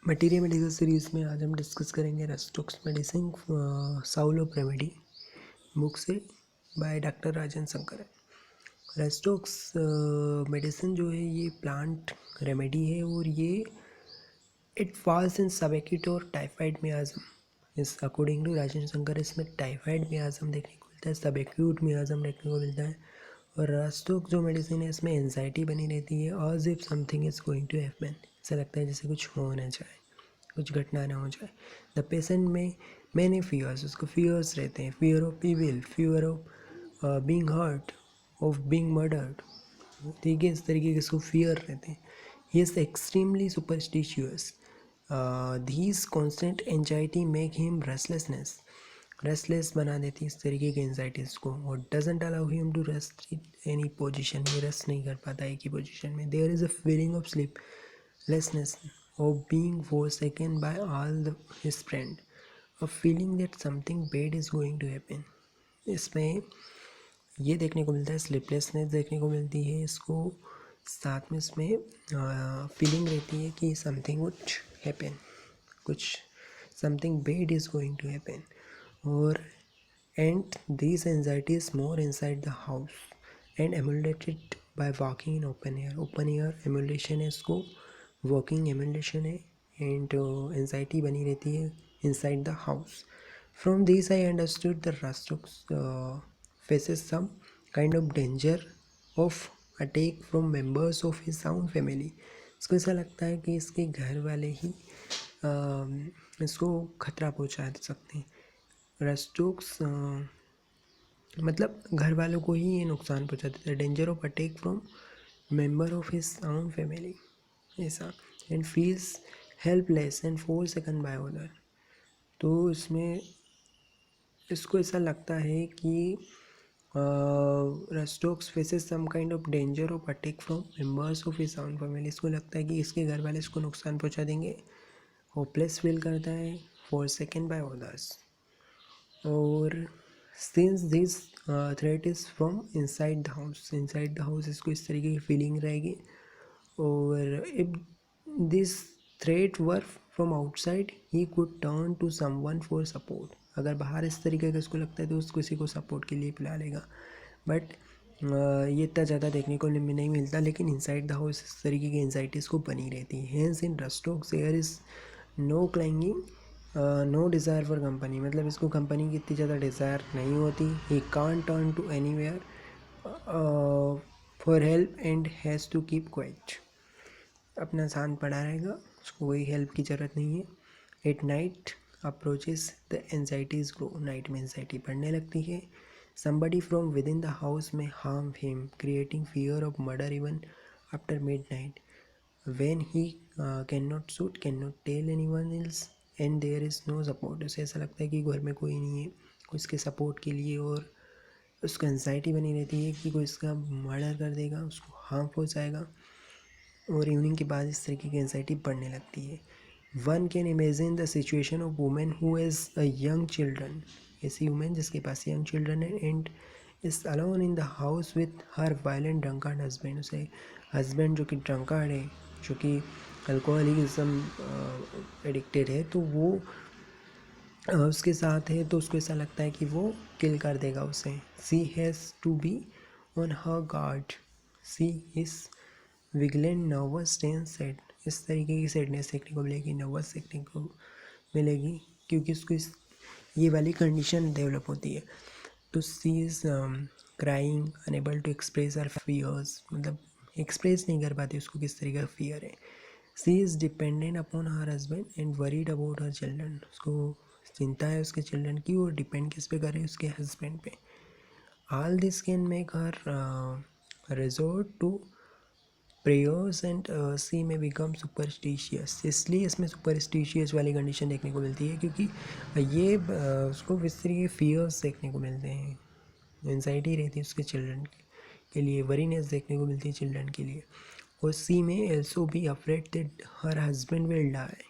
Material medical series में आज हम डिस्कस करेंगे rhus tox medicine soul of remedy book से by doctor Rajan Shankar. Rhus tox medicine जो है ये प्लांट रेमेडी है और ये इट फॉल्स इन सबएक्यूट और टाइफाइड मियाज्म। इस अकॉर्डिंग टू राजन शंकर इसमें टाइफाइड मियाज्म देखने को मिलता है, सबएक्यूट मियाज्म देखने को मिलता है। और रेस्टोक्स जो मेडिसिन है इसमें एंजाइटी बनी रहती है और if something is going to happen, ऐसा लगता है जैसे कुछ हो ना जाए, कुछ घटना ना हो जाए। द पेशेंट में मैनी फियर्स, उसको फियर्स रहते हैं, fear of evil, fear of being hurt, of being murdered, ठीक है, इस तरीके के इसको फियर रहते हैं। He is extremely superstitious. These constant anxiety make him restless बना देती है इस तरीके की एंजाइटीज़ को, और doesn't allow him to rest any position, ये रेस्ट नहीं कर पाता एक ही पोजिशन में। There is a feeling of sleeplessness, of being forsaken by his friend, of feeling that something bad is going to happen। इसमें ये देखने को मिलता है, स्लीपलेसनेस देखने को मिलती है इसको, साथ में इसमें फीलिंग रहती है कि समथिंग वुड हैपन, कुछ something bad is going to happen. और and this anxiety is more inside the house and emulated by walking in open air. Open air emulation है इसको, वॉकिंग एमुलेशन है, एंड एंजाइटी बनी रहती है inside the house. From this I understood the rhus tox faces some kind of danger of attack from members of his own family। इसको ऐसा लगता है कि इसके घर वाले ही इसको खतरा पहुंचा सकते हैं। रेस्टोक्स मतलब घर वालों को ही ये नुकसान पहुंचा देता है। Danger of attack from member of his own family, ऐसा। And feels helpless and forsaken by other. तो इसमें इसको ऐसा लगता है कि rhus tox faces some kind of danger of attack from members of his own family. इसको लगता है कि इसके घर वाले इसको नुकसान पहुंचा देंगे, होपलेस फील करता है, फोरसेकन बाय अदर्स। और since this threat is from inside the house इसको इस तरीके की फीलिंग रहेगी। और if this threat were from outside he could turn to someone for support. अगर बाहर इस तरीके का इसको लगता है तो उसको किसी को सपोर्ट के लिए बुला लेगा, बट ये इतना ज़्यादा देखने को नहीं मिलता। लेकिन इनसाइड द हाउस इस तरीके की एंजाइटीज़ को बनी रहती है। Hence in rhus tox there is no clinging, no desire for company, मतलब इसको कंपनी की इतनी ज़्यादा डिज़ायर नहीं होती। He can't turn to anywhere for help and has to keep quiet. अपना शांत पड़ा रहेगा, उसको कोई हेल्प की ज़रूरत नहीं है। At night approaches the anxieties grow, night में एंजाइटी बढ़ने लगती है। Somebody from within the house may harm him, creating fear of murder even after midnight, when he cannot shoot, cannot tell anyone else and there is no support। उसे ऐसा लगता है कि घर में कोई नहीं है उसके सपोर्ट के लिए, और उसको एंजाइटी बनी रहती है कि कोई इसका मर्डर कर देगा, उसको हार्म पहुँचाएगा। और इवनिंग के बाद इस तरीके की एंजाइटी बढ़ने लगती है। One can imagine the situation of women who has a young children, ऐसी वुमेन जिसके पास यंग चिल्ड्रन है, and is alone in the house with her violent drunkard husband. उसे हस्बैंड जो कि ड्रंकार्ड है, जो कि अल्कोहलिज्म एडिक्टेड है, तो वो उसके साथ है, तो उसको ऐसा लगता है कि वो किल कर देगा उसे। She has to be on her guard, she is vigilant, nervous, tense, sad. इस तरीके की सैडनेस देखने को मिलेगी, नर्वस देखने को मिलेगी, क्योंकि उसको ये वाली कंडीशन डेवलप होती है। तो she is crying, unable to express her fears, मतलब एक्सप्रेस नहीं कर पाती उसको किस तरीके का फियर है। She is dependent upon her husband and worried about her children. उसको चिंता है उसके चिल्ड्रन की, और डिपेंड किस पे करे, उसके हस्बैंड पे। All this can make her resort to prayers and she may become superstitious. इसलिए इसमें सुपरस्टिशियस वाली कंडीशन देखने को मिलती है, क्योंकि ये उसको इस तरीके के फियर्स देखने को मिलते हैं, एंजाइटी रहती है उसके चिल्ड्रन के लिए, वरीनेस देखने को मिलती है चिल्ड्रन के लिए। और she may also be afraid that her husband will die.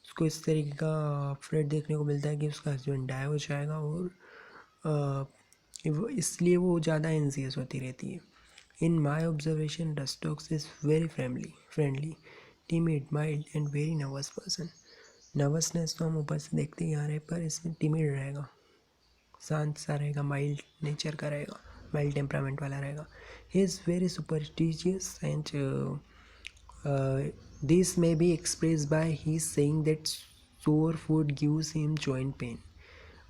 उसको इस तरीके का अफ्रेड देखने को मिलता है कि उसका हस्बैंड डाई हो जाएगा, और इसलिए वो ज़्यादा एंजियस होती रहती है। In my observation rhus tox is very friendly, timid, mild and very nervous person. Nervousness तो हम ऊपर से देखते ही आ रहे हैं, पर इसमें टिमिड रहेगा, शांत सा रहेगा, माइल्ड नेचर का रहेगा, माइल्ड टेम्परामेंट वाला रहेगा। He is very superstitious and this may be express by he saying that sour food gives him joint pain.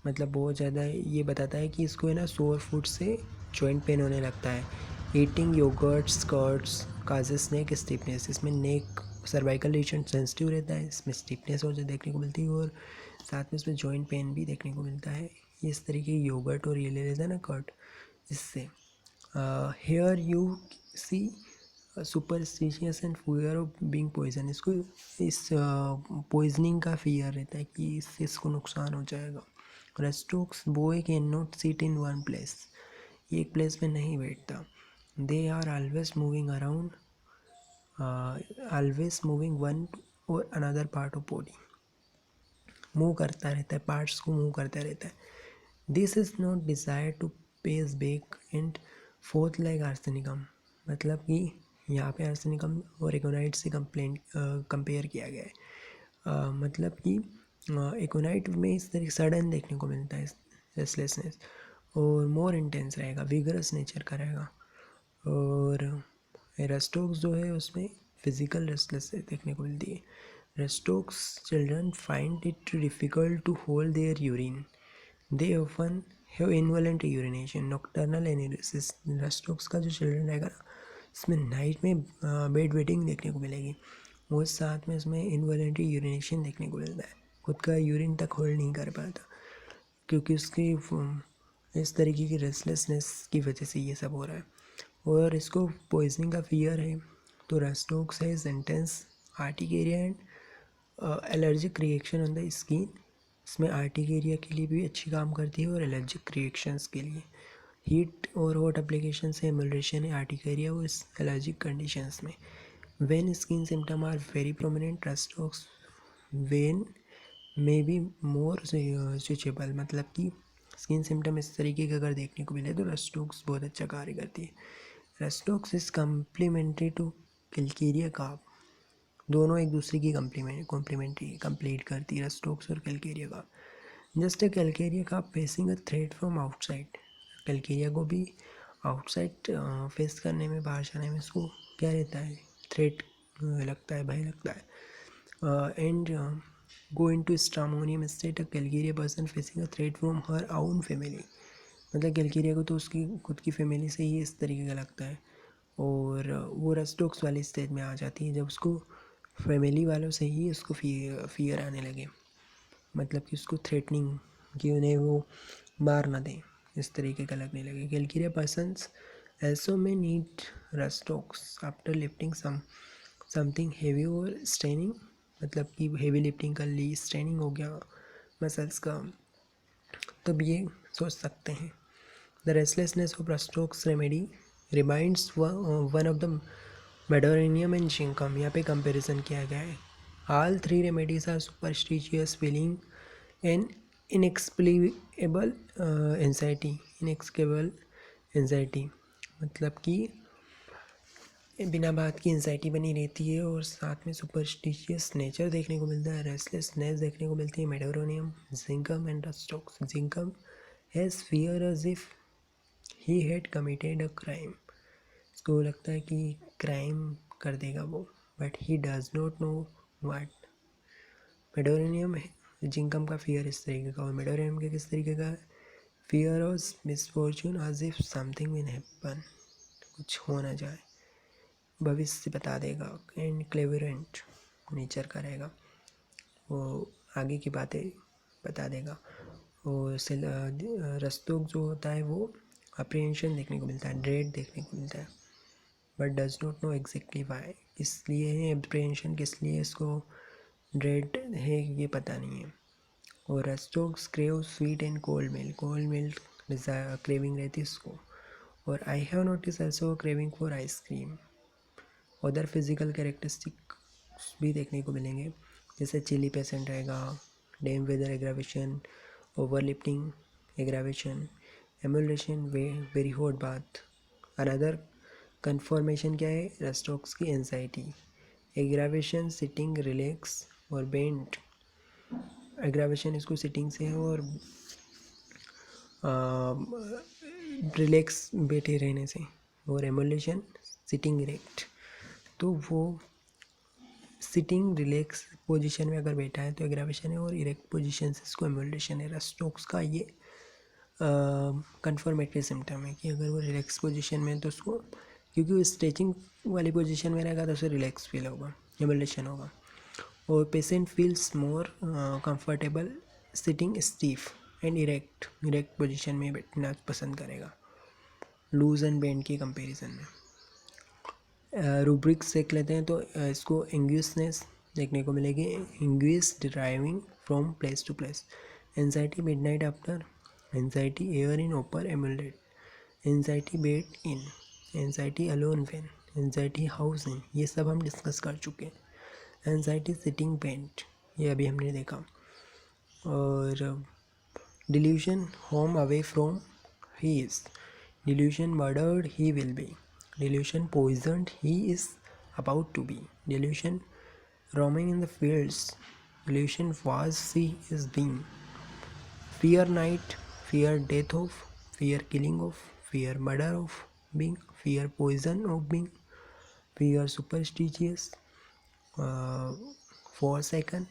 मतलब बहुत ज़्यादा ये बताता है कि इसको है ना सोर फूड से जॉइंट पेन होने लगता है। Eating yoghurts, curds causes neck stiffness, इसमें नेक सर्वाइकल रीजन सेंसिटिव रहता है, इसमें स्टिफनेस और जो देखने को मिलती है, और साथ में इसमें जॉइंट पेन भी देखने को मिलता है। इस तरीके की योगर्ट और ये ले लेता है ना कर्ड, इससे here you see superstitious and fear of being poison, इसको इस पॉइजनिंग का फियर रहता है कि इससे इसको नुकसान हो जाएगा। Rhus tox boy can not sit in one place, एक प्लेस में नहीं बैठता। They are always moving around, always moving one or another part of body, move करता रहता है, पार्ट्स को मूव करता रहता है। This is not desire to pace back and forth like arsenicum, मतलब कि यहाँ पे आर्सेनिकम और एकोनाइट से कंपेयर किया गया है। मतलब कि एकोनाइट में इस तरह सडन देखने को मिलता है रेस्टलेसनेस, और मोर इंटेंस रहेगा, विगरस नेचर का रहेगा। और रेस्टोक्स जो है उसमें फिजिकल रेस्टलेसनेस देखने को मिलती है। Rhus tox children find it difficult to hold their urine, they often have involuntary urination, nocturnal enuresis. Rhus tox का जो चिल्ड्रन रहेगा ना, इसमें नाइट में बेड वेटिंग देखने को मिलेगी, और साथ में इसमें इनवॉलेंट्री यूरिनेशन देखने को मिलता है, खुद का यूरिन तक होल्ड नहीं कर पाता, क्योंकि उसकी इस तरीके की रेस्टलेसनेस की वजह से ये सब हो रहा है। और इसको पॉइजनिंग का फियर है, तो रेस्टोक्स है intense urticaria and allergic reaction on the skin, इसमें आर्टिकेरिया के लिए भी अच्छी काम करती है और एलर्जिक रिएक्शंस के लिए। हीट और हॉट एप्लीकेशन से एमल्ट्रेशन है आर्टिकेरिया और इस एलर्जिक कंडीशंस में। When skin symptom are very prominent, rhus tox when may be more switchable, मतलब कि स्किन सिम्टम इस तरीके के अगर देखने को मिले तो रेस्टोक्स बहुत अच्छा कार्य करती है। Rhus tox is complementary to calcarea carb, दोनों एक दूसरे की कॉम्प्लीमेंट्री कंप्लीट करती है, रेस्टोक्स और calcarea carp. Just a calcarea carp facing a threat from outside, calcarea को भी आउटसाइड फेस करने में, बाहर जाने में इसको क्या रहता है, थ्रेट लगता है, भय लगता है। And go into stramonium state, a calcarea person facing a threat from her own family, मतलब कैल्केरिया को तो उसकी खुद की फैमिली से ही इस तरीके का लगता है, और वो रेस्टोक्स वाली स्टेज में आ जाती है जब उसको फैमिली वालों से ही उसको फियर आने लगे, मतलब कि उसको थ्रेटनिंग कि उन्हें वो मार ना दें, इस तरीके का लगने लगे। Calcarea persons also may need rhus tox after lifting something heavy or straining, मतलब कि हेवी लिफ्टिंग कर ली, स्ट्रेनिंग हो गया मसल्स का, तब ये सोच सकते हैं। The restlessness of rhus tox remedy reminds one of the medorrhinum and zincum, यहाँ पे कंपैरिजन किया गया है। All three remedies are superstitious feeling and inexplicable anxiety, मतलब कि बिना बात की एंजाइटी बनी रहती है, और साथ में सुपरस्टिशियस नेचर देखने को मिलता है, रेस्टलेसनेस देखने को मिलती है। Medorrhinum, zincum and rhus tox. Zincum has fear as if he had committed a crime, इसको लगता है कि क्राइम कर देगा वो, but he does not know what. Medorrhinum है जिंकम का फियर इस तरीके का, और मेडोरेनियम के किस तरीके का, fear of misfortune as if something will happen, कुछ हो ना जाए, भविष्य बता देगा। एंड क्लेवरेंट नेचर का रहेगा, वो आगे की बातें बता देगा। और रेस्टोक जो होता है वो अप्रीहेंशन देखने को मिलता है, ड्रेड देखने को मिलता है, but does not know exactly Y, इसलिए है अप्रीहेंशन, किस लिए इसको ड्रेड है ये पता नहीं है। और rhus tox crave sweet and cold milk craving रहती है इसको। और I have notice also craving for ice cream. Other physical characteristics भी देखने को मिलेंगे, जैसे चिली पेशेंट रहेगा, damp weather aggravation, overlifting aggravation, amelioration very hot bath. Another confirmation क्या है रेस्टोक्स की, एंजाइटी, एग्रावेशन सिटिंग रिलैक्स और बेंट। एग्रावेशन इसको सिटिंग से है और रिलैक्स बैठे रहने से, और एमुलेशन सिटिंग इरेक्ट। तो वो सिटिंग रिलैक्स पोजीशन में अगर बैठा है तो एग्रावेशन है, और इरेक्ट पोजीशन से इसको एमुलेशन है। रस्टोक्स का ये कन्फर्मेटरी सिम्टम है कि अगर वो रिलैक्स पोजीशन में है तो उसको, क्योंकि वो स्ट्रेचिंग वाली पोजीशन में रहेगा तो उसे रिलैक्स फील होगा, एमुलेशन होगा। और patient feels more comfortable sitting stiff and erect position में बैठना पसंद करेगा लूज एंड बेंड के कंपैरिजन में। रूब्रिक्स देख लेते हैं तो इसको एंग्यूसनेस देखने को मिलेगी, anguish driving from place to place, anxiety midnight after, anxiety air in open ameliorate, anxiety bed in, anxiety alone when, anxiety house in, ये सब हम डिस्कस कर चुके हैं। एंजाइटी सिटिंग पेंट, ये अभी हमने देखा। और delusion home away from he is, delusion murdered he will be, delusion poisoned he is about to be, delusion roaming in the fields, delusion was she is being, fear night, fear death of, fear killing of, fear murder of being, fear poison of being, fear superstitious, 4 second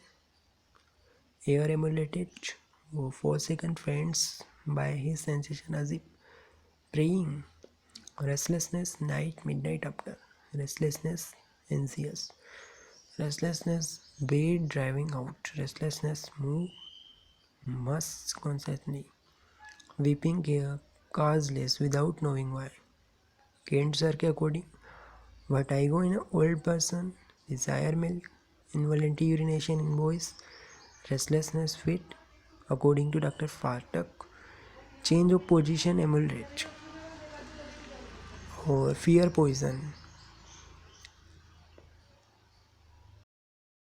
air emulated, 4 second friends by his sensation as if praying, restlessness night midnight after, restlessness anxious, restlessness bed driving out, restlessness move must constantly, weeping causeless without knowing why, Kent sir के according, vertigo in an old person, desire milk, involuntary urination in boys, restlessness fit according to Dr. Fatak, change of position emulate, और fear poison